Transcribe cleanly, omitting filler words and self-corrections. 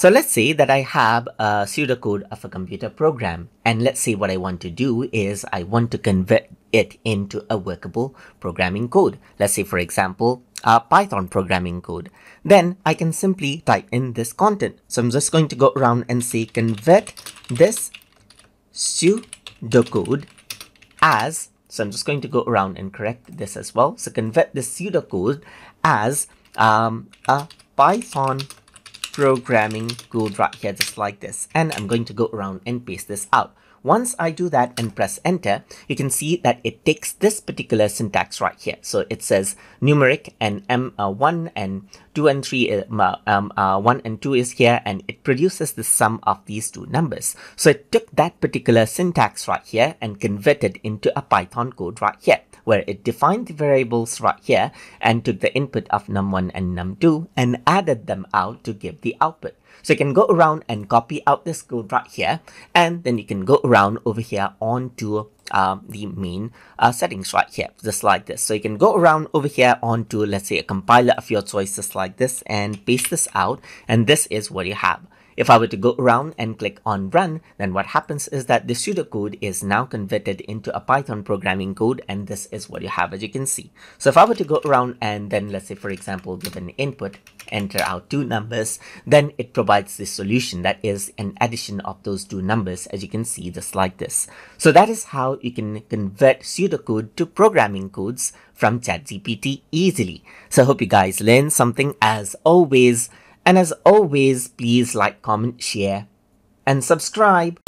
So let's say that I have a pseudocode of a computer program, and let's say what I want to do is I want to convert it into a workable programming code. Let's say, for example, a Python programming code. Then I can simply type in this content. So I'm just going to go around and say convert this pseudocode as, so I'm just going to go around and correct this as well. So convert this pseudocode as a Python programming code right here, just like this. And I'm going to go around and paste this out. Once I do that and press enter, you can see that it takes this particular syntax right here. So it says numeric and M1 and 2 and 3, 1 and 2 is here, and it produces the sum of these two numbers. So it took that particular syntax right here and converted into a Python code right here, where it defined the variables right here and took the input of num1 and num2 and added them out to give the output. So you can go around and copy out this code right here, and then you can go around over here onto the main settings right here, just like this. So you can go around over here onto, let's say, a compiler of your choice, just like this, and paste this out, and this is what you have. If I were to go around and click on run, then what happens is that the pseudocode is now converted into a Python programming code, and this is what you have, as you can see. So if I were to go around and then, let's say, for example, give an input, enter out two numbers, then it provides the solution that is an addition of those two numbers, as you can see, just like this. So that is how you can convert pseudocode to programming codes from ChatGPT easily. So I hope you guys learned something as always. And as always, please like, comment, share, and subscribe.